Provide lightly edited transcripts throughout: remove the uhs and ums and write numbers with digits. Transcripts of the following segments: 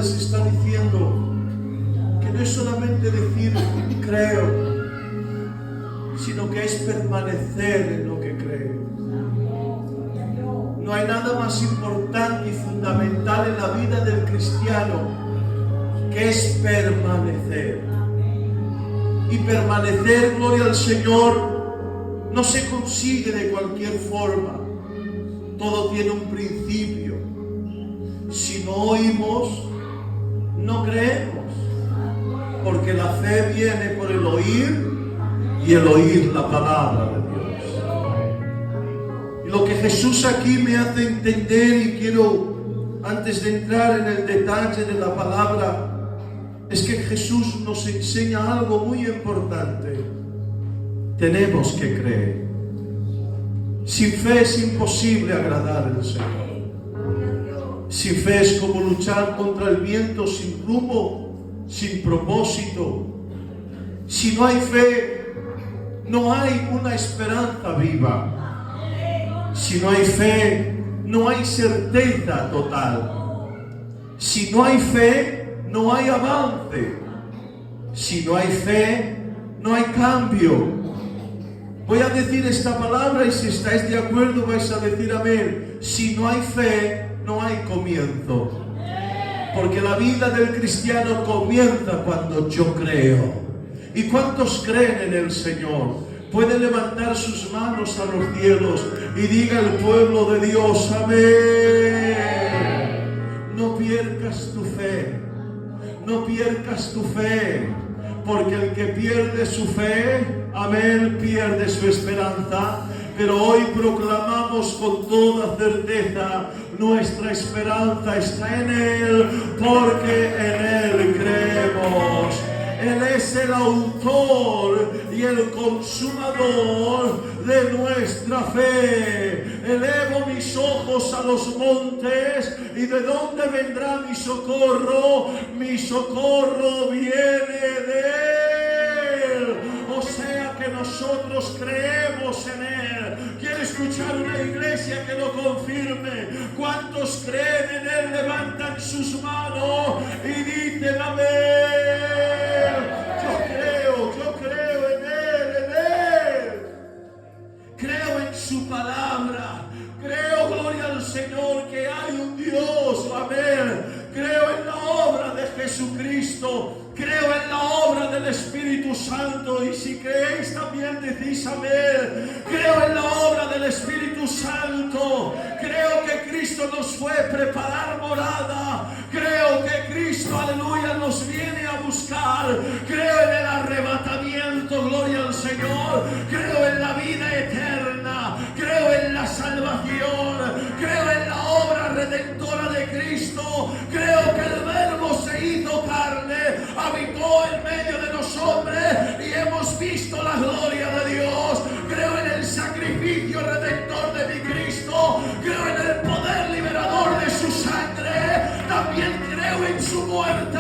les está diciendo que no es solamente decir creo, sino que es permanecer en lo que creo. No hay nada más importante y fundamental en la vida del cristiano que es permanecer. Y permanecer, gloria al Señor, no se consigue de cualquier forma. Todo tiene un principio. Si no oímos, no creemos. Porque la fe viene por el oír y el oír la palabra de Dios. Y lo que Jesús aquí me hace entender, y quiero, antes de entrar en el detalle de la palabra, es que Jesús nos enseña algo muy importante. Tenemos que creer. Sin fe es imposible agradar al Señor. Sin fe es como luchar contra el viento sin rumbo, sin propósito. Si no hay fe, no hay una esperanza viva. Si no hay fe, no hay certeza total. Si no hay fe, no hay avance. Si no hay fe, no hay cambio. Voy a decir esta palabra y si estáis de acuerdo vais a decir amén. Si no hay fe, no hay comienzo. Porque la vida del cristiano comienza cuando yo creo. ¿Y cuántos creen en el Señor? Puede levantar sus manos a los cielos y diga el pueblo de Dios, amén. No pierdas tu fe. No pierdas tu fe. Porque el que pierde su fe, amén, pierde su esperanza. Pero hoy proclamamos con toda certeza, nuestra esperanza está en Él, porque en Él creemos. Él es el autor y el consumador de nuestra fe. Elevo mis ojos a los montes, ¿y de dónde vendrá mi socorro? Mi socorro viene de Él. O sea que nosotros creemos en Él. Quiero escuchar una iglesia que lo confirme. ¿Cuántos creen en Él? Levantan sus manos y dicen amén. Yo creo en Él. Creo en su palabra. Creo, gloria al Señor, que hay un Dios, amén. Creo en la obra de Jesucristo. Creo en la obra del Espíritu Santo. Y si creéis también decís amén. Creo en la obra del Espíritu Santo. Creo que Cristo nos fue a preparar morada. Creo que Cristo, aleluya, nos viene a buscar. Creo en el arrebatamiento, gloria al Señor. Creo en la vida eterna. Creo en la salvación. Creo en la obra redentora de Cristo. Creo que el Verbo se hizo carne, habitó en medio de los hombres y hemos visto la gloria de Dios. Creo en el sacrificio redentor de mi Cristo. Creo en el poder liberador de su sangre. También creo en su muerte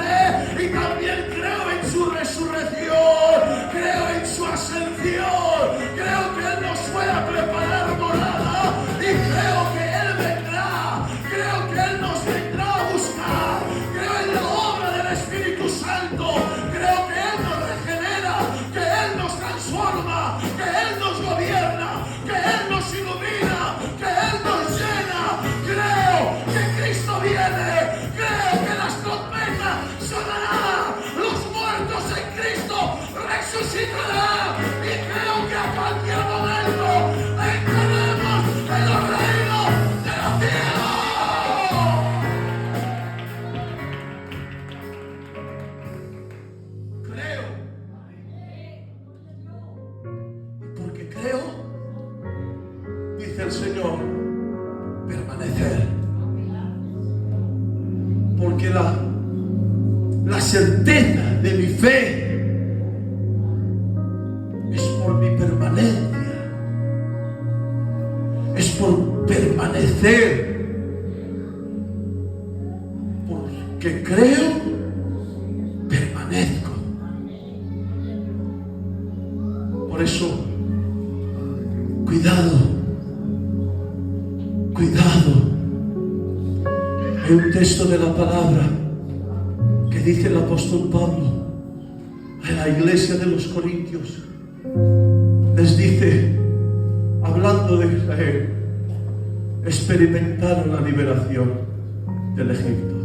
y también creo en su resurrección. Creo en su ascensión. Creo que Él nos fue a preparar morada y creo que Él vendrá. Creo que Él nos vendrá a buscar. Creo en la obra del Espíritu Santo. Creo que Él nos regenera, que Él nos transforma, que Él nos gobierna, que Él nos ilumina, que Él nos llena. Creo que Cristo viene. Creo que las trompetas sonarán. Los muertos en Cristo resucitarán. Y creo que a cualquier momento entraremos en los reinos de los cielos. Creo. Porque creo, dice el Señor, permanecer. Porque la certeza de mi fe es por mi permanencia. Es por permanecer. Porque creo, permanezco. Por eso, cuidado. Hay un texto de la palabra le dice el apóstol Pablo a la iglesia de los Corintios. Les dice, hablando de Israel, experimentaron la liberación del Egipto.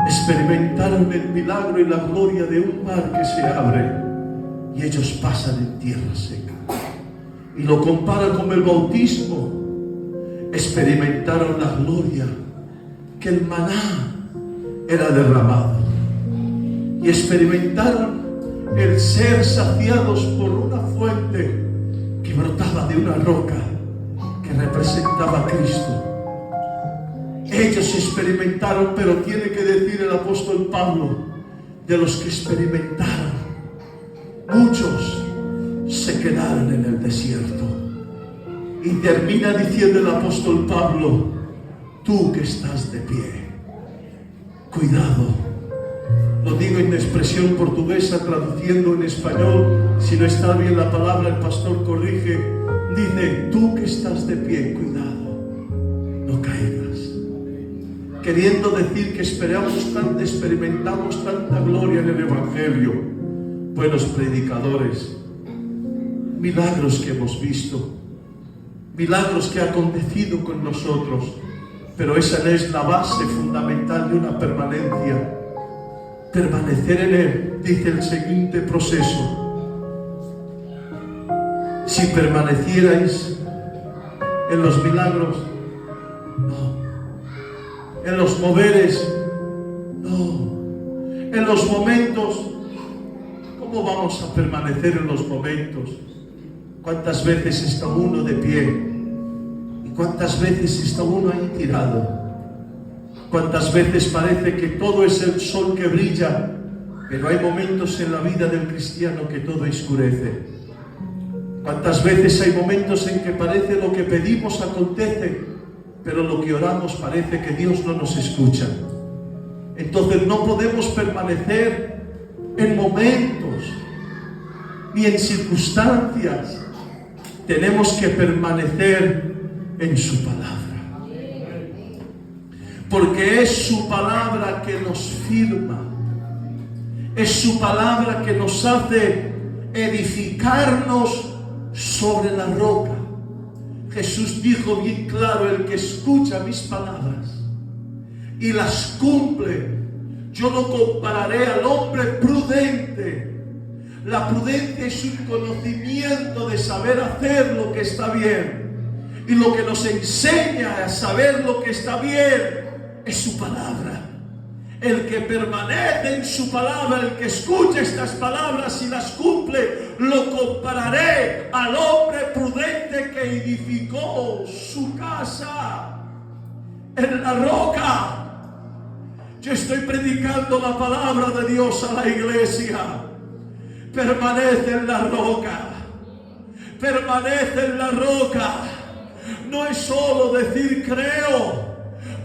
Experimentaron el milagro y la gloria de un mar que se abre y ellos pasan en tierra seca. Y lo compara con el bautismo. Experimentaron la gloria, que el maná era derramado. Y experimentaron el ser saciados por una fuente que brotaba de una roca que representaba a Cristo. Ellos experimentaron, pero tiene que decir el apóstol Pablo, de los que experimentaron, muchos se quedaron en el desierto. Y termina diciendo el apóstol Pablo, tú que estás de pie, cuidado. Lo digo en expresión portuguesa, traduciendo en español. Si no está bien la palabra, el pastor corrige. Dice, tú que estás de pie, cuidado, no caigas. Queriendo decir que experimentamos tanta gloria en el Evangelio. Buenos predicadores, milagros que hemos visto, milagros que han acontecido con nosotros, pero esa no es la base fundamental de una permanencia. Permanecer en Él, dice el siguiente proceso. Si permanecierais en los milagros, no. En los moveres, no. En los momentos, ¿cómo vamos a permanecer en los momentos? ¿Cuántas veces está uno de pie? ¿Y cuántas veces está uno ahí tirado? ¿Cuántas veces parece que todo es el sol que brilla, pero hay momentos en la vida del cristiano que todo oscurece? ¿Cuántas veces hay momentos en que parece lo que pedimos acontece, pero lo que oramos parece que Dios no nos escucha? Entonces no podemos permanecer en momentos ni en circunstancias. Tenemos que permanecer en su palabra. Porque es su palabra que nos firma. Es su palabra que nos hace edificarnos sobre la roca. Jesús dijo bien claro, el que escucha mis palabras y las cumple, yo lo compararé al hombre prudente. La prudencia es un conocimiento de saber hacer lo que está bien. Y lo que nos enseña a saber lo que está bien es su palabra. El que permanece en su palabra, el que escucha estas palabras y las cumple, lo compararé al hombre prudente que edificó su casa en la roca. Yo estoy predicando la palabra de Dios a la iglesia. Permanece en la roca. Permanece en la roca. No es solo decir creo,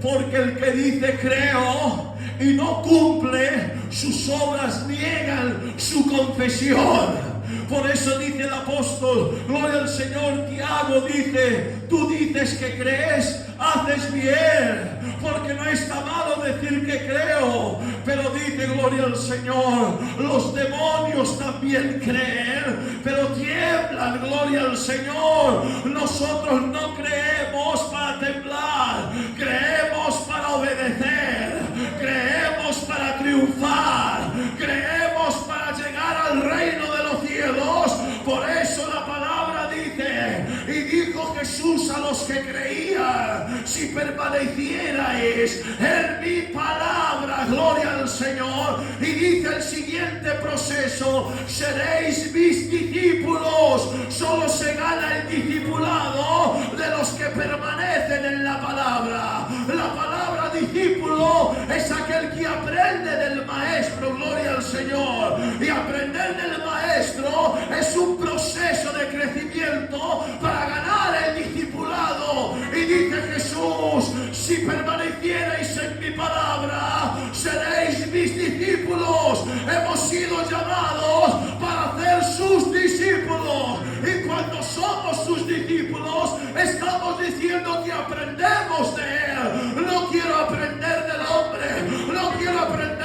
porque el que dice creo y no cumple, sus obras niegan su confesión. Por eso dice el apóstol, gloria al Señor, Tiago dice, tú dices que crees, haces bien, porque no está malo decir que creo, pero dice, gloria al Señor, los demonios también creen, pero tiemblan, gloria al Señor. Nosotros no creemos para temblar, creemos para obedecer, creemos para triunfar, creemos para llegar al reino de los cielos. Por eso la palabra dice, y dijo Jesús a los que creían, si permanecierais en mi palabra, gloria al Señor, y dice el siguiente proceso, seréis mis discípulos. Solo se gana el discipulado de los que permanecen en la palabra. La palabra discípulo es aquel que aprende del maestro, gloria al Señor, y aprender del maestro es un proceso de crecimiento para ganar el discipulado. Y dice Jesús, si permanecierais en mi palabra, seréis mis discípulos. Hemos sido llamados para ser sus discípulos, y cuando somos sus discípulos estamos diciendo que aprendemos de Él. No quiero aprender del hombre, no quiero aprender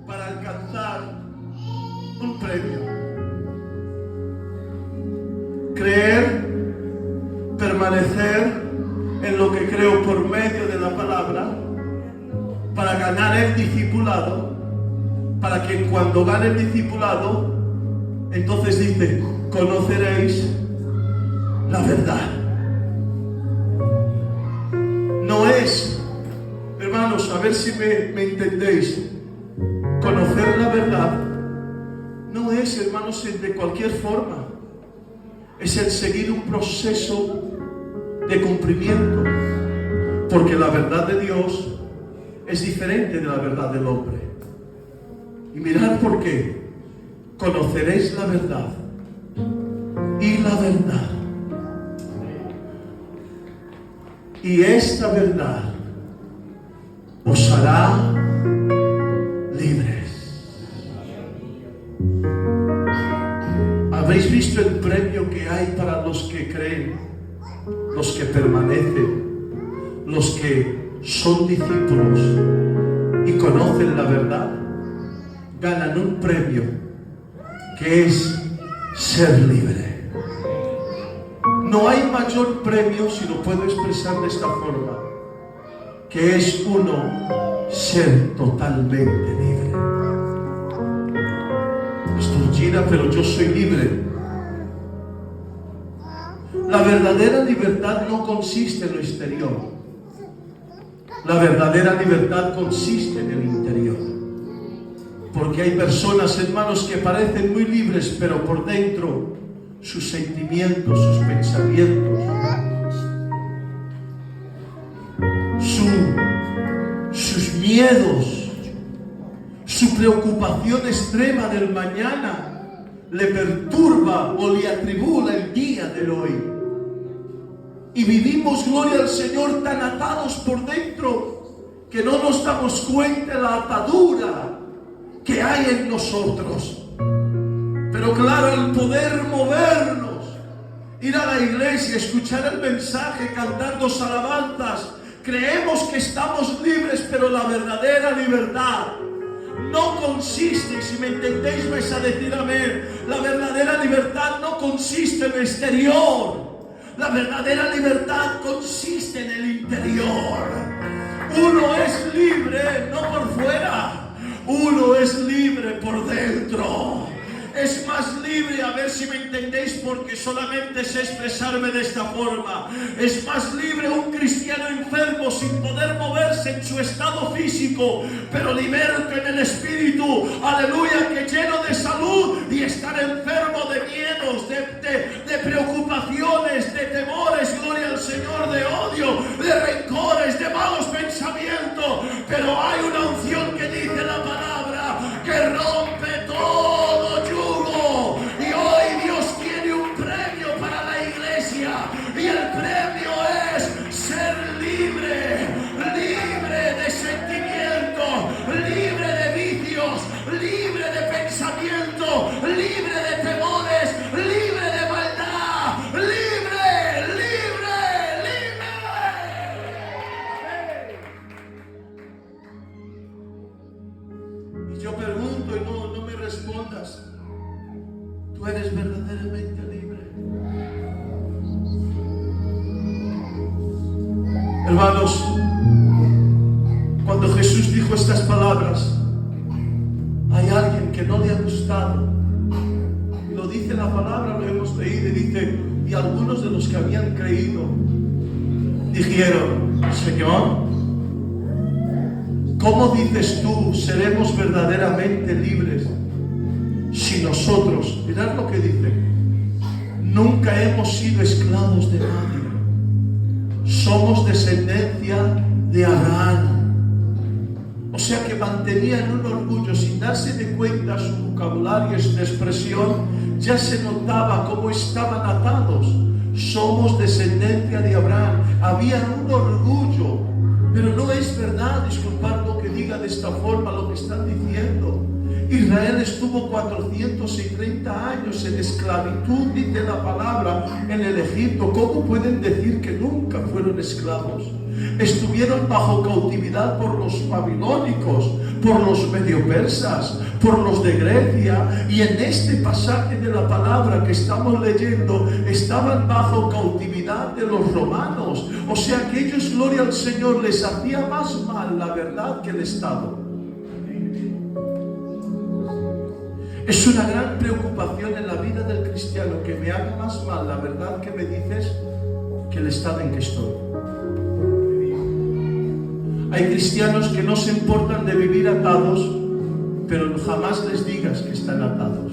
para alcanzar un premio. Creer, permanecer en lo que creo por medio de la palabra, para ganar el discipulado, para que cuando gane el discipulado, entonces dice, conoceréis la verdad. No es, hermanos, a ver si me entendéis, conocer la verdad no es, hermanos, de cualquier forma. Es el seguir un proceso de cumplimiento, porque la verdad de Dios es diferente de la verdad del hombre. Y mirad por qué. Conoceréis la verdad, y la verdad, y esta verdad os hará libres. ¿Habéis visto el premio que hay para los que creen, los que permanecen, los que son discípulos y conocen la verdad? Ganan un premio que es ser libre. No hay mayor premio, si lo puedo expresar de esta forma, que es uno ser totalmente libre. Esturgida, pero yo soy libre. La verdadera libertad no consiste en lo exterior. La verdadera libertad consiste en el interior. Porque hay personas, hermanos, que parecen muy libres, pero por dentro sus sentimientos, sus pensamientos, sus miedos, su preocupación extrema del mañana le perturba o le atribula el día del hoy. Y vivimos, gloria al Señor, tan atados por dentro que no nos damos cuenta de la atadura que hay en nosotros. Pero claro, al poder movernos, ir a la iglesia, escuchar el mensaje, cantar dos alabanzas, creemos que estamos libres, pero la verdadera libertad no consiste, si me entendéis vais a decir amén, la verdadera libertad no consiste en el exterior. La verdadera libertad consiste en el interior. Uno es libre no por fuera, uno es libre por dentro. Es más libre, a ver si me entendéis, porque solamente sé expresarme de esta forma. Es más libre un cristiano enfermo sin poder moverse en su estado físico, pero liberto en el espíritu, aleluya, que lleno de salud, y estar enfermo de miedos, de preocupaciones, de temores, gloria al Señor, de odio, de rencores, de malos pensamientos. Pero hay una unción que dice la palabra que rompe todo yugo, y hoy Dios tiene un premio para la iglesia, y el premio es ser libre, libre de sentimientos, libre de vicios, libre de pensamiento, libre de temores, libre de maldad, libre, libre, libre. Y yo pregunto, y no me respondas, ¿tú eres verdaderamente libre? Hermanos, cuando Jesús dijo estas palabras, hay alguien que no le ha gustado. Y lo dice la palabra, lo hemos leído, y dice, y algunos de los que habían creído dijeron, Señor, ¿cómo dices tú seremos verdaderamente libres si nosotros, mirad lo que dice, nunca hemos sido esclavos de nadie? Somos descendencia de Abraham. O sea que mantenían un orgullo sin darse de cuenta. Su vocabulario y su expresión ya se notaba cómo estaban atados. Somos descendencia de Abraham. Había un orgullo, pero no es verdad, disculpad lo que diga de esta forma, lo que están diciendo. Israel estuvo 430 años en esclavitud, dice la palabra, en el Egipto. ¿Cómo pueden decir que nunca fueron esclavos? Estuvieron bajo cautividad por los babilónicos, por los medio persas, por los de Grecia, y en este pasaje de la palabra que estamos leyendo estaban bajo cautividad de los romanos. O sea que ellos, gloria al Señor, les hacía más mal la verdad que el Estado. Es una gran preocupación en la vida del cristiano que me haga más mal la verdad que me dices que el estado en que estoy. Hay cristianos que no se importan de vivir atados, pero jamás les digas que están atados.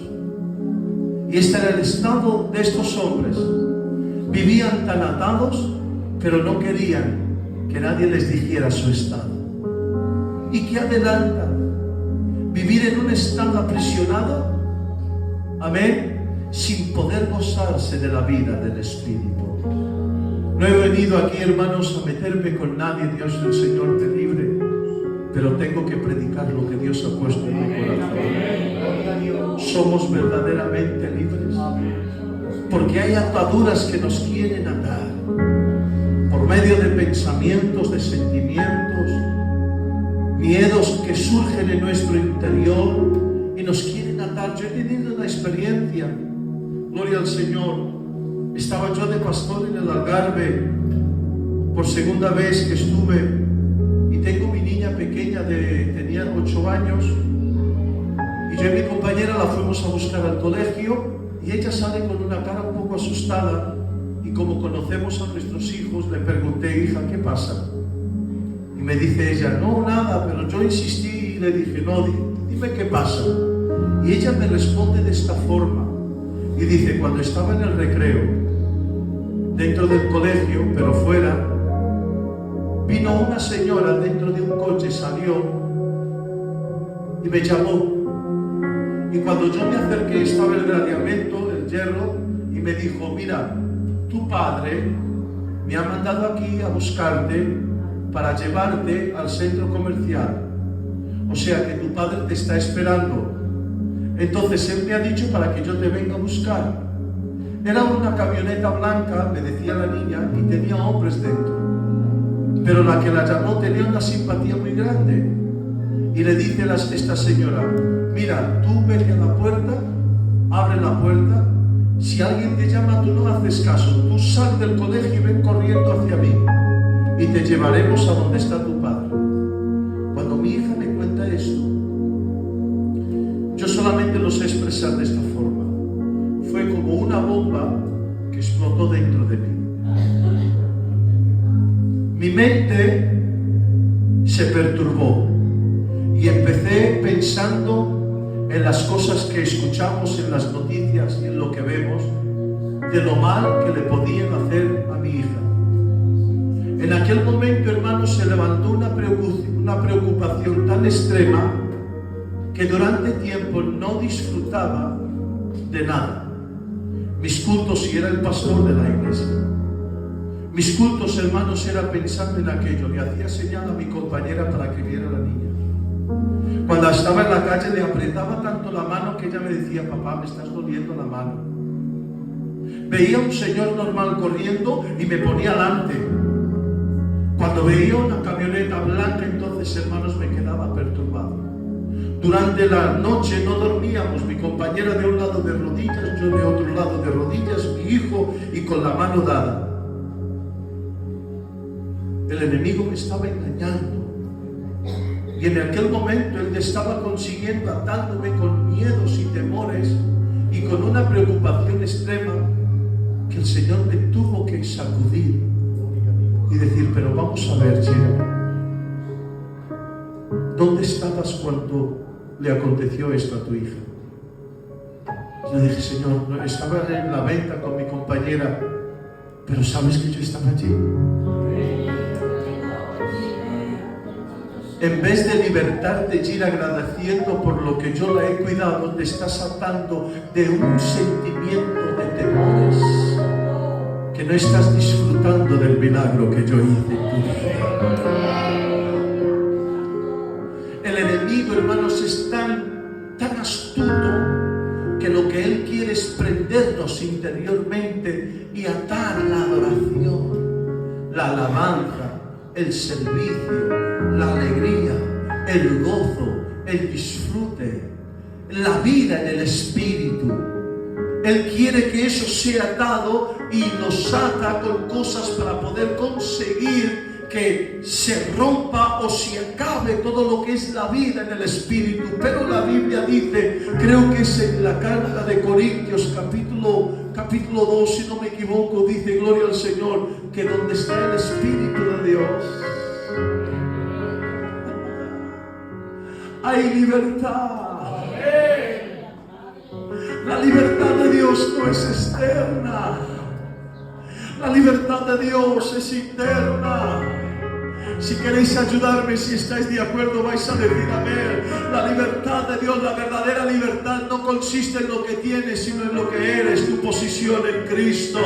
Y este era el estado de estos hombres. Vivían tan atados, pero no querían que nadie les dijera su estado. ¿Y qué adelanta? Vivir en un estado aprisionado, amén, sin poder gozarse de la vida del Espíritu. No he venido aquí, hermanos, a meterme con nadie. Dios el Señor te libre, pero tengo que predicar lo que Dios ha puesto en mi corazón. Somos verdaderamente libres, porque hay ataduras que nos quieren atar por medio de pensamientos, de sentimientos, miedos que surgen en nuestro interior y nos quieren atar. Yo he tenido una experiencia, gloria al Señor. Estaba yo de pastor en el Algarve por segunda vez que estuve, y tengo mi niña pequeña, tenía 8 años, y yo y mi compañera la fuimos a buscar al colegio, y ella sale con una cara un poco asustada, y como conocemos a nuestros hijos, le pregunté: hija, ¿qué pasa? Y me dice ella: no, nada, pero yo insistí y le dije: no, dime qué pasa. Y ella me responde de esta forma, y dice: cuando estaba en el recreo, dentro del colegio, pero fuera, vino una señora dentro de un coche, salió y me llamó. Y cuando yo me acerqué, estaba el gradeamiento, el hierro, y me dijo: mira, tu padre me ha mandado aquí a buscarte para llevarte al centro comercial. O sea que tu padre te está esperando. Entonces él me ha dicho para que yo te venga a buscar. Era una camioneta blanca, me decía la niña, y tenía hombres dentro. Pero la que la llamó tenía una simpatía muy grande. Y le dice esta señora: mira, tú vete a la puerta, abre la puerta. Si alguien te llama, tú no haces caso. Tú sal del colegio y ven corriendo hacia mí, y te llevaremos a donde está tu padre. Cuando mi hija me cuenta esto, yo solamente lo sé expresar de esta forma. Fue como una bomba que explotó dentro de mí. Mi mente se perturbó y empecé pensando en las cosas que escuchamos en las noticias y en lo que vemos, de lo mal que le podían hacer a mi hija. En aquel momento, hermanos, se levantó una preocupación tan extrema que durante tiempo no disfrutaba de nada. Mis cultos, si era el pastor de la iglesia, mis cultos, hermanos, era pensando en aquello. Le hacía señal a mi compañera para que viera a la niña. Cuando estaba en la calle le apretaba tanto la mano que ella me decía: papá, me estás doliendo la mano. Veía a un señor normal corriendo y me ponía delante. Cuando veía una camioneta blanca, entonces, hermanos, me quedaba perturbado. Durante la noche no dormíamos, mi compañera de un lado de rodillas, yo de otro lado de rodillas, mi hijo, y con la mano dada. El enemigo me estaba engañando, y en aquel momento él estaba consiguiendo atándome con miedos y temores y con una preocupación extrema que el Señor me tuvo que sacudir y decir: pero vamos a ver, chica, ¿dónde estabas cuando le aconteció esto a tu hija? Yo dije: Señor, no, estaba en la venta con mi compañera, pero ¿sabes que yo estaba allí? En vez de libertarte y ir agradeciendo por lo que yo la he cuidado, te estás atando de un sentimiento de temores, que no estás disfrutando del milagro que yo hice en tu vida. El enemigo, hermanos, es tan astuto que lo que él quiere es prendernos interiormente y atar la adoración, la alabanza, el servicio, la alegría, el gozo, el disfrute, la vida en el Espíritu. Él quiere que eso sea dado y nos ata con cosas para poder conseguir que se rompa o se acabe todo lo que es la vida en el Espíritu. Pero la Biblia dice, creo que es en la carta de Corintios capítulo 2, si no me equivoco, dice, gloria al Señor, que donde está el Espíritu de Dios hay libertad. La libertad de Dios no es externa. La libertad de Dios es interna. Si queréis ayudarme, si estáis de acuerdo, vais a decir amén. La libertad de Dios, la verdadera libertad, no consiste en lo que tienes, sino en lo que eres, tu posición en Cristo.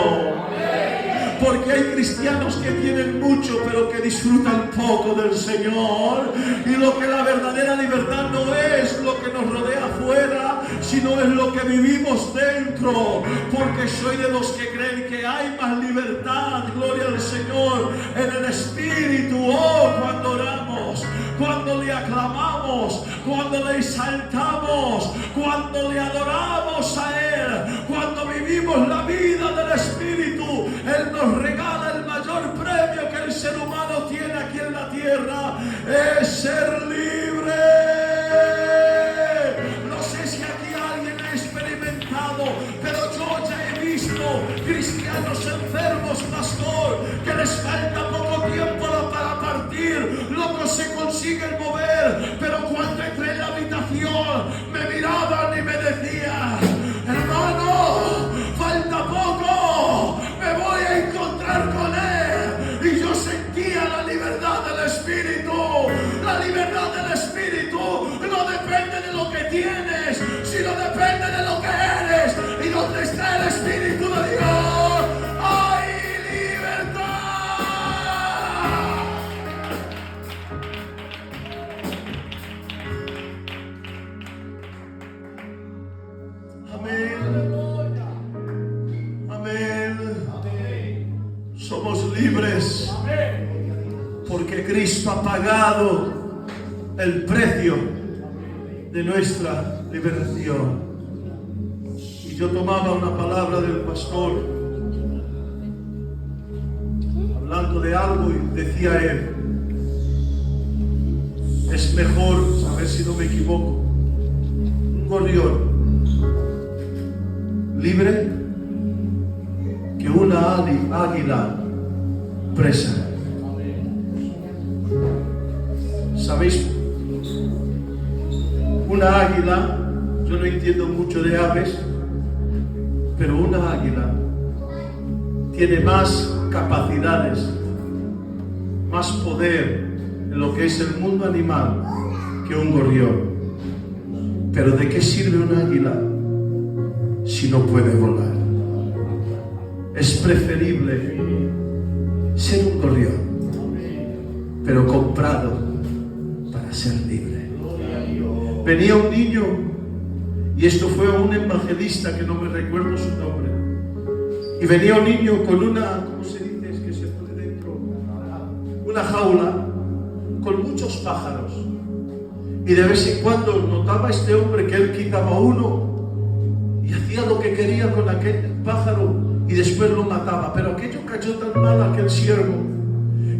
Porque hay cristianos que tienen mucho, pero que disfrutan poco del Señor. Y lo que la verdadera libertad no es lo que nos rodea afuera, sino es lo que vivimos dentro. Porque soy de los que creen que hay más libertad, gloria al Señor, en el Espíritu. Oh, cuando oramos, cuando le aclamamos, cuando le exaltamos, cuando le adoramos a Él, cuando vivimos la vida del Espíritu, Él nos regala el mayor premio que el ser humano tiene aquí en la tierra, es ser libre. No sé si aquí alguien ha experimentado, pero yo ya he visto cristianos enfermos, pastor, que les falta poco tiempo para partir, locos se consiguen mover, pero cuando entré en la habitación me miraban y me decían, hermano, falta poco, me voy a encontrar con Él. Y yo sentía la libertad del Espíritu. La libertad del Espíritu no depende de lo que tienes, sino depende de lo que eres. Y donde está el Espíritu de Dios, hay libertad. Amén. Somos libres porque Cristo ha pagado el precio de nuestra liberación. Y yo tomaba una palabra del pastor hablando de algo y decía él, es mejor, a ver si no me equivoco, un gorrión libre que una águila presa. ¿Sabéis? Una águila, yo no entiendo mucho de aves, pero una águila tiene más capacidades, más poder en lo que es el mundo animal que un gorrión. Pero ¿de qué sirve un águila si no puede volar? Es preferible ser un gorrión, pero comprado para ser libre. Venía un niño, y esto fue un evangelista que no me recuerdo su nombre, y venía un niño con una, ¿cómo se dice? Es que se pone dentro, una jaula con muchos pájaros, y de vez en cuando notaba este hombre que él quitaba uno y hacía lo que quería con aquel pájaro y después lo mataba. Pero aquello cayó tan mal a aquel siervo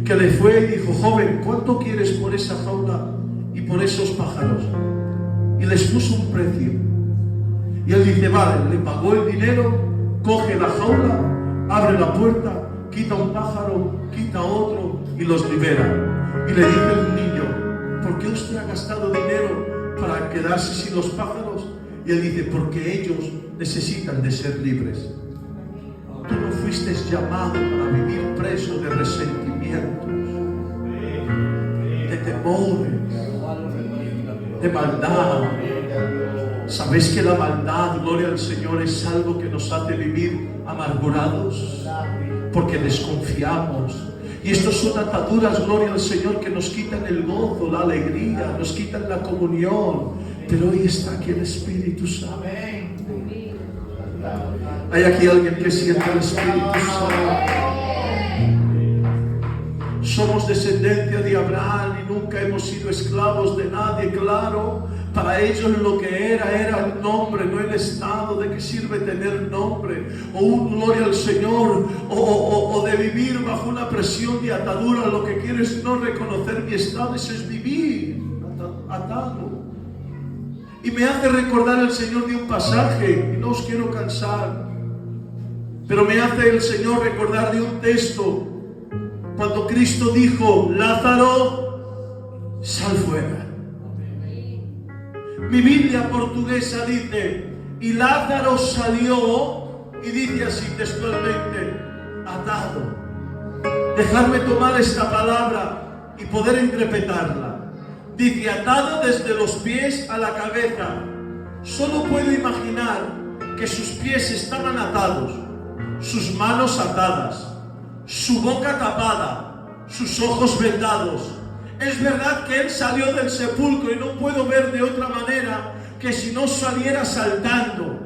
que le fue y dijo, joven, ¿cuánto quieres por esa jaula y por esos pájaros? Y les puso un precio. Y él dice, vale, le pagó el dinero, coge la jaula, abre la puerta, quita un pájaro, quita otro y los libera. Y le dice el niño, ¿por qué usted ha gastado dinero para quedarse sin los pájaros? Y él dice, porque ellos necesitan de ser libres. Tú no fuiste llamado para vivir preso de resentimientos, de temores, de maldad. ¿Sabéis que la maldad, gloria al Señor, es algo que nos hace vivir amargurados? Porque desconfiamos. Y estos son ataduras, gloria al Señor, que nos quitan el gozo, la alegría, nos quitan la comunión. Pero hoy está aquí el Espíritu Santo. ¿Hay aquí alguien que siente el Espíritu Santo? Somos descendencia de Abraham y nunca hemos sido esclavos de nadie, claro. Para ellos lo que era el nombre, no el estado. ¿De qué sirve tener nombre? O un gloria al Señor, o de vivir bajo una presión de atadura. Lo que quiero es no reconocer mi estado, eso es vivir atado. Y me hace recordar el Señor de un pasaje, y no os quiero cansar, pero me hace el Señor recordar de un texto, cuando Cristo dijo: Lázaro, sal fuera. Mi Biblia portuguesa dice: y Lázaro salió, y dice así textualmente: atado. Dejadme tomar esta palabra y poder interpretarla. Dice: atado desde los pies a la cabeza. Solo puedo imaginar que sus pies estaban atados, sus manos atadas, su boca tapada, sus ojos vendados. Es verdad que él salió del sepulcro y no puedo ver de otra manera que si no saliera saltando.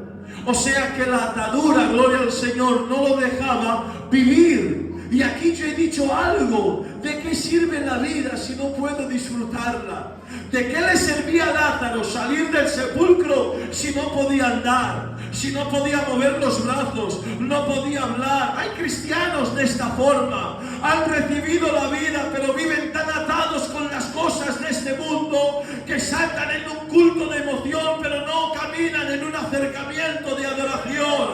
O sea que la atadura, gloria al Señor, no lo dejaba vivir. Y aquí yo he dicho algo. ¿De qué sirve la vida si no puedo disfrutarla? ¿De qué le servía a Lázaro salir del sepulcro si no podía andar? Si no podía mover los brazos, no podía hablar. Hay cristianos de esta forma. Han recibido la vida, pero viven tan atados con las cosas de este mundo que saltan en un culto de emoción, pero no caminan en un acercamiento de adoración.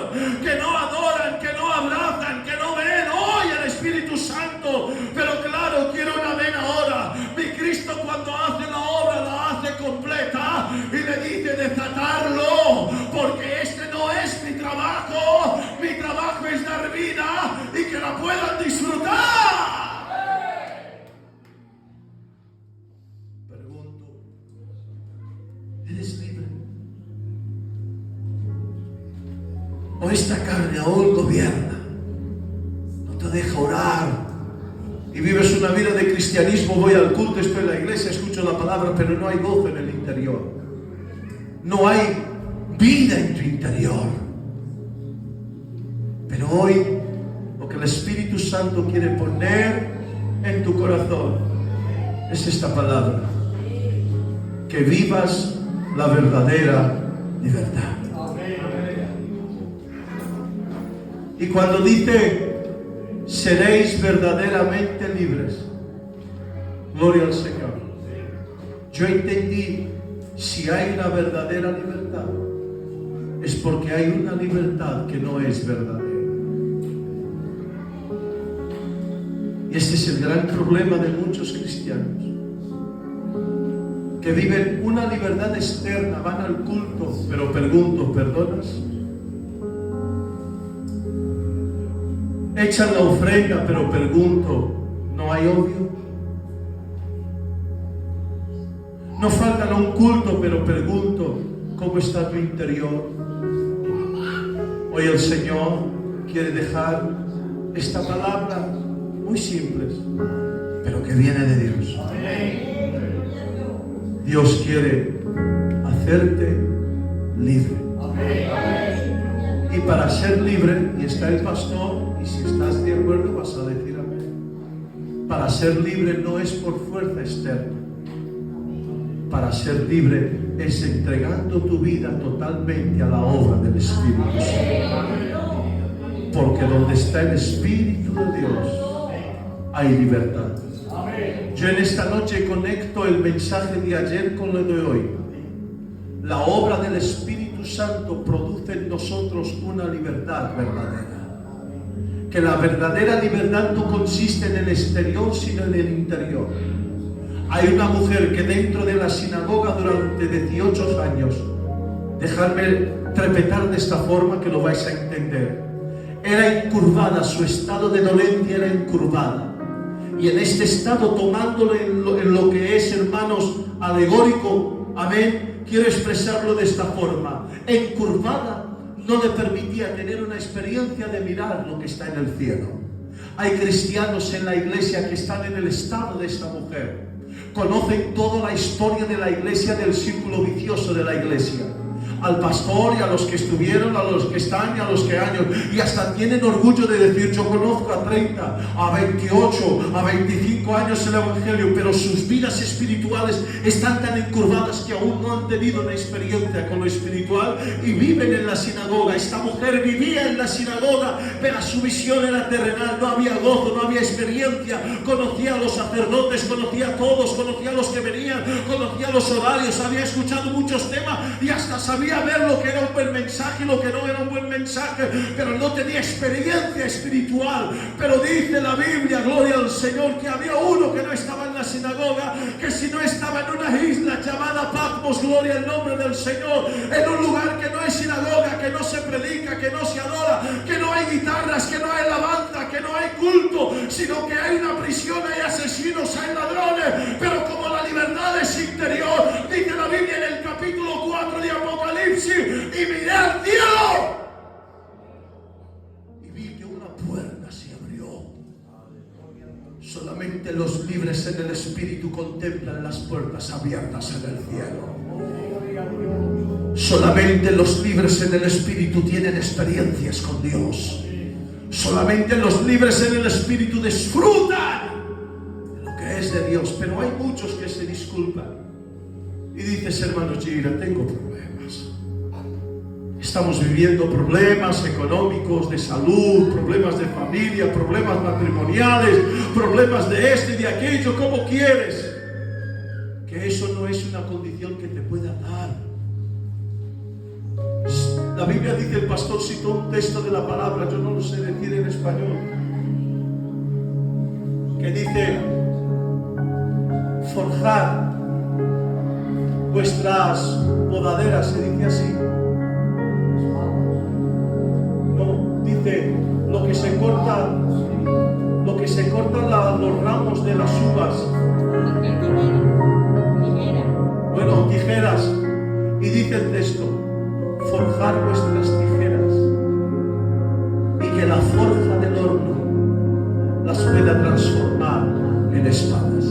Que no adoran, que no abrazan, que no ven hoy al Espíritu Santo. Pero claro, quiero una amén ahora. Mi Cristo, cuando hace la obra, la hace completa y le dice: desatarlo, porque este no es mi trabajo es dar vida y que la puedan disfrutar. Pregunto: ¿eres libre? ¿O esta carne aún gobierna? No te deja orar y vives una vida de cristianismo. Voy al culto, estoy en la iglesia, escucho la palabra, pero no hay gozo en el interior. No hay vida en tu interior. Pero hoy lo que el Espíritu Santo quiere poner en tu corazón es esta palabra: que vivas la verdadera libertad. Y cuando dice: seréis verdaderamente libres, gloria al Señor, yo entendí: si hay una verdadera libertad, es porque hay una libertad que no es verdadera. Y este es el gran problema de muchos cristianos, que viven una libertad externa, van al culto, pero pregunto: ¿perdonas? Echan la ofrenda, pero pregunto: ¿no hay odio? No faltan a un culto, pero pregunto: ¿cómo está tu interior? Hoy el Señor quiere dejar esta palabra muy simple, pero que viene de Dios. Dios quiere hacerte libre. Y para ser libre, y está el pastor, y si estás de acuerdo vas a decir amén. Para ser libre no es por fuerza externa. Para ser libre es entregando tu vida totalmente a la obra del Espíritu Santo. Porque donde está el Espíritu de Dios hay libertad. Yo en esta noche conecto el mensaje de ayer con lo de hoy. La obra del Espíritu Santo produce en nosotros una libertad verdadera. Que la verdadera libertad no consiste en el exterior, sino en el interior. Hay una mujer que dentro de la sinagoga durante 18 años, dejadme trepetar de esta forma que lo vais a entender, era encurvada, su estado de dolencia era encurvada. Y en este estado, tomándolo en lo que es, hermanos, alegórico, amén, quiero expresarlo de esta forma: encurvada no le permitía tener una experiencia de mirar lo que está en el cielo. Hay cristianos en la iglesia que están en el estado de esta mujer. Conocen toda la historia de la iglesia, del círculo vicioso de la iglesia. al pastor y a los que estuvieron, a los que están y a los que años, y hasta tienen orgullo de decir: yo conozco a 30, a 28, a 25 años el Evangelio, pero sus vidas espirituales están tan encurvadas que aún no han tenido una experiencia con lo espiritual y viven en la sinagoga. Esta mujer vivía en la sinagoga, pero su visión era terrenal, no había gozo, no había experiencia. Conocía a los sacerdotes, conocía a todos, conocía a los que venían, conocía los horarios, había escuchado muchos temas y hasta sabía ver lo que era un buen mensaje y lo que no era un buen mensaje, pero no tenía experiencia espiritual. Pero dice la Biblia, gloria al Señor, que había uno que no estaba en la sinagoga, que si no estaba en una isla llamada Patmos, gloria al nombre del Señor, en un lugar que no es sinagoga, que no se predica, que no se adora, que no hay guitarras, que no hay alabanza, que no hay culto, sino que hay una prisión, hay asesinos, hay ladrones, pero como la libertad es interior, dice la Biblia en el capítulo 4 de Apocalipsis: y miré al cielo y vi que una puerta se abrió. Solamente los libres en el Espíritu contemplan las puertas abiertas en el cielo. Solamente los libres en el Espíritu tienen experiencias con Dios. Solamente los libres en el Espíritu disfrutan de lo que es de Dios. Pero hay muchos que se disculpan y dices: hermano Gira, tengo problemas. Estamos viviendo problemas económicos, de salud, problemas de familia, problemas matrimoniales, problemas de este y de aquello. ¿Cómo quieres? Que eso no es una condición que te pueda dar. La Biblia dice, el pastor citó un texto de la palabra, yo no lo sé decir en español, que dice: forjar vuestras podaderas, se dice así. No, dice lo que se corta los ramos de las uvas. Bueno, tijeras. Y dice el texto: forjar vuestras tijeras, y que la forja del horno las pueda transformar en espadas.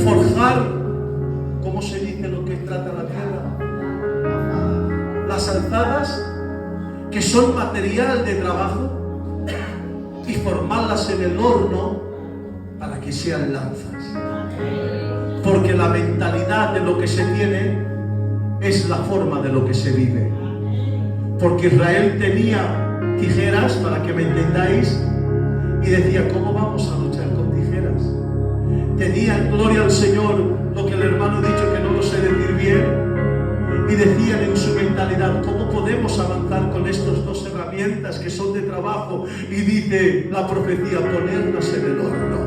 Forjar, ¿cómo se dice lo que trata la tierra? Las alzadas, que son material de trabajo, y formarlas en el horno para que sean lanzas. Porque la mentalidad de lo que se tiene es la forma de lo que se vive. Porque Israel tenía tijeras, para que me entendáis, y decía: ¿cómo vamos a luchar con tijeras? Tenían, gloria al Señor, lo que el hermano ha dicho, que no lo sé decir bien, y decían en su mentalidad: ¿cómo podemos avanzar con estas dos herramientas que son de trabajo? Y dice la profecía: ponerlas en el horno,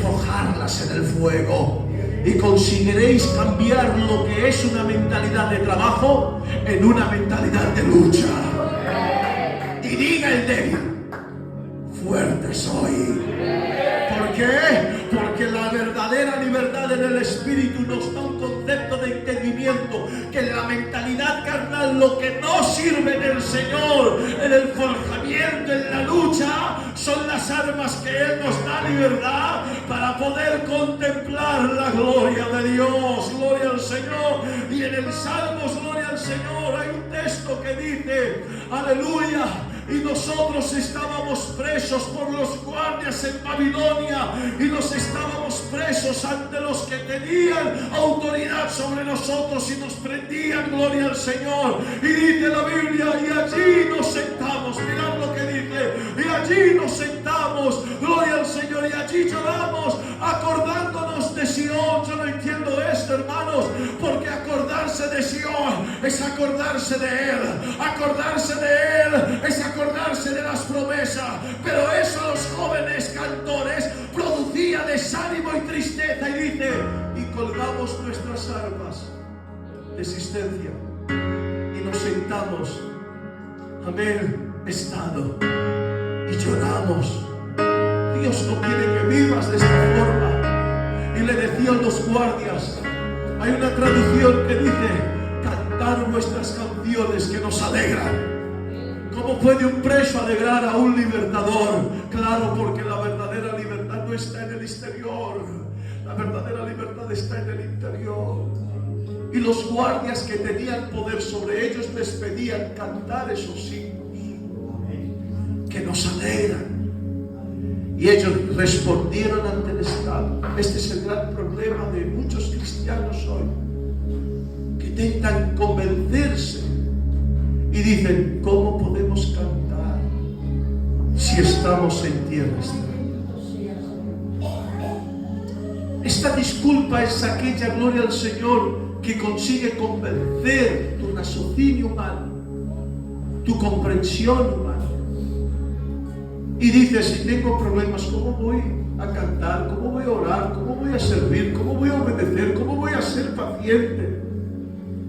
forjarlas en el fuego, y conseguiréis cambiar lo que es una mentalidad de trabajo en una mentalidad de lucha. Y diga el débil: fuerte soy. ¿Por qué? Porque la verdadera libertad en el Espíritu nos da un concepto de entendimiento, que en la mentalidad carnal lo que no sirve en el Señor, en el forjamiento, en la lucha, son las armas que Él nos da libertad para poder contemplar la gloria de Dios. Gloria al Señor. Y en el Salmos, gloria al Señor, hay un texto que dice: aleluya, y nosotros estábamos presos por los guardias en Babilonia, y nos estábamos presos ante los que tenían autoridad sobre nosotros y nos prendían, gloria al Señor. Y dice la Biblia: y allí nos sentamos. Mirad lo que dice: y allí nos sentamos, gloria al Señor, y allí lloramos, acordándonos de Sion. Yo no entiendo esto, hermanos, porque acordarse de Sion es acordarse de Él. Acordarse de Él es acordarse de las promesas. Pero eso a los jóvenes cantores producía desánimo y tristeza. Y dice: y colgamos nuestras armas de existencia y nos sentamos, amén, estado, y lloramos. Dios no quiere que vivas de esta forma. Y le decían los guardias, hay una traducción que dice: cantar nuestras canciones que nos alegran. ¿Cómo puede un preso alegrar a un libertador? Claro, porque la verdadera libertad no está en el exterior. La verdadera libertad está en el interior. y los guardias que tenían poder sobre ellos les pedían cantar esos himnos que nos alegran. Y ellos respondieron ante el Estado. Este es el gran problema de muchos cristianos hoy, que intentan convencerse y dicen: ¿cómo podemos cantar si estamos en tierra extraña? Esta disculpa es aquella, gloria al Señor, que consigue convencer tu raciocinio humano, tu comprensión humana. Y dices: si tengo problemas, ¿cómo voy a cantar? ¿Cómo voy a orar? ¿Cómo voy a servir? ¿Cómo voy a obedecer? ¿Cómo voy a ser paciente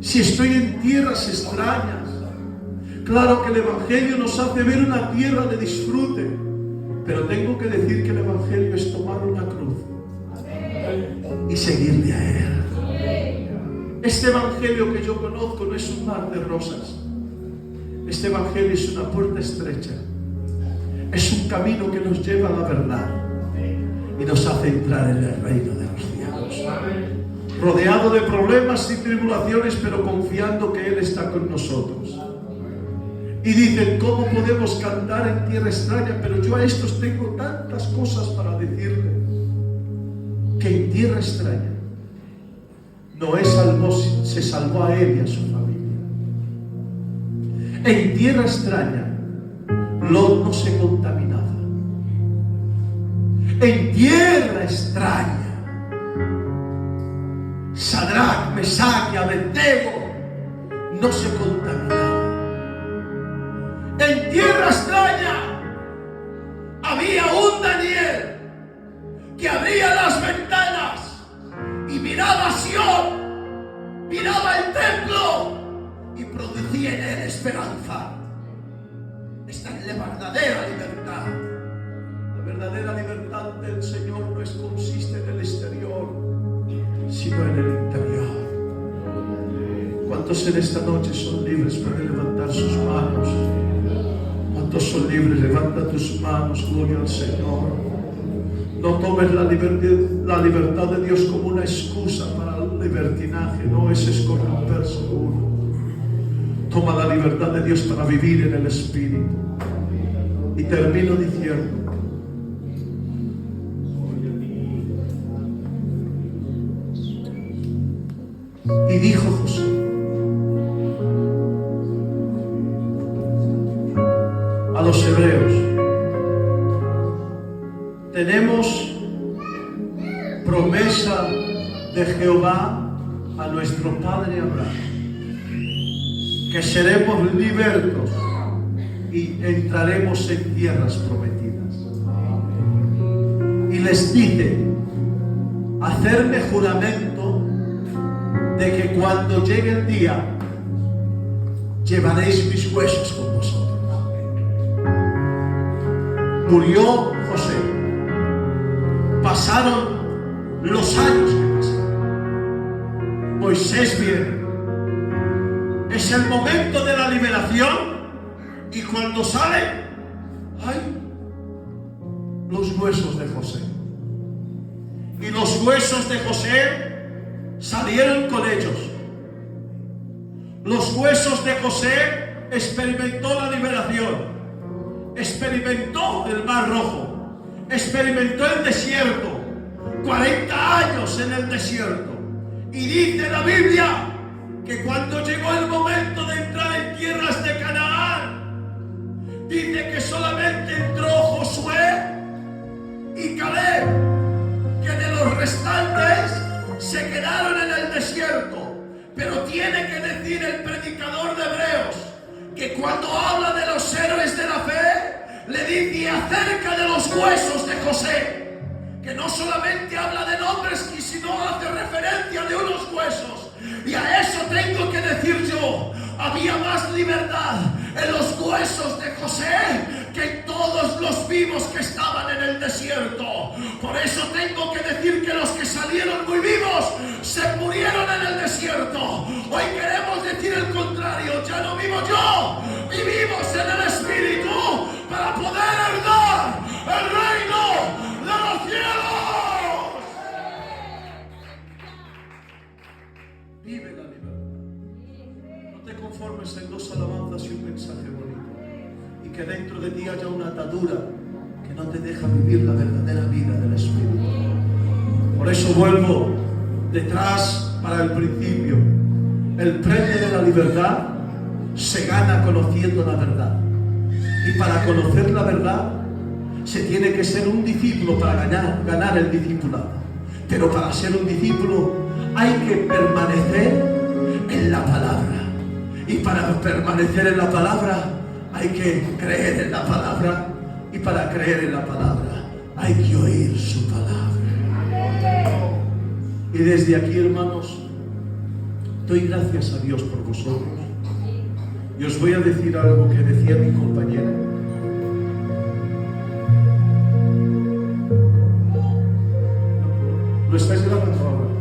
si estoy en tierras extrañas? Claro que el Evangelio nos hace ver una tierra de disfrute, pero tengo que decir que el Evangelio es tomar una cruz y seguirle a Él. Este Evangelio que yo conozco no es un mar de rosas. Este Evangelio es una puerta estrecha. Es un camino que nos lleva a la verdad y nos hace entrar en el reino de los cielos. Rodeado de problemas y tribulaciones, pero confiando que Él está con nosotros. Y dicen: ¿cómo podemos cantar en tierra extraña? Pero yo a estos tengo tantas cosas para decirle. Que en tierra extraña Noé se salvó a él y a su familia. En tierra extraña Lot no se contaminaba. En tierra extraña Sadrach, Mesach y Abednego no se contaminaban. En tierra extraña había un Daniel que abría las ventanas y miraba a Sion, miraba el templo y producía en él esperanza. Esta es la verdadera libertad. La verdadera libertad del Señor no consiste en el exterior, sino en el interior. ¿Cuántos en esta noche son libres? Pueden levantar sus manos. ¿Cuántos son libres? Levanta tus manos, gloria al Señor. No tomes la libertad de Dios como una excusa para el libertinaje. No, ese es corromperse uno. Toma la libertad de Dios para vivir en el Espíritu. Y termino diciendo: y dijo José a los hebreos: tenemos promesa de Jehová a nuestro padre Abraham, que seremos libertos y entraremos en tierras prometidas. Y les dice: hacerme juramento de que cuando llegue el día llevaréis mis huesos con vosotros. Murió José. Pasaron los años que pasaron. Moisés viene. Es el momento de la liberación. Y cuando sale, hay los huesos de José. Y los huesos de José salieron con ellos. Los huesos de José experimentó la liberación. Experimentó el Mar Rojo. Experimentó el desierto. 40 años en el desierto. Y dice la Biblia que cuando llegó el momento de entrar en tierras de Canaán, dice que solamente entró Josué y Caleb, que de los restantes se quedaron en el desierto. Pero tiene que decir el predicador de Hebreos que cuando habla de los héroes de la fe, le dice acerca de los huesos de José, que no solamente habla de nombres, sino hace referencia de unos huesos. Y a eso tengo que decir yo: había más libertad en los huesos de José que en todos los vivos que estaban en el desierto. Por eso tengo que decir que los que salieron muy vivos se murieron en el desierto. Hoy queremos decir el contrario: ya no vivo yo, vivimos en el Espíritu para poder heredar el reino de los cielos. Vive la libertad. No te conformes en 2 alabanzas y un mensaje bonito. Y que dentro de ti haya una atadura que no te deja vivir la verdadera vida del Espíritu. Por eso vuelvo detrás para el principio. El premio de la libertad se gana conociendo la verdad. Y para conocer la verdad se tiene que ser un discípulo para ganar el discipulado. Pero para ser un discípulo hay que permanecer en la palabra. Y para permanecer en la palabra hay que creer en la palabra. Y para creer en la palabra hay que oír su palabra. Y desde aquí, hermanos, doy gracias a Dios por vosotros. Y os voy a decir algo que decía mi compañera. Lo estáis grabando ahora.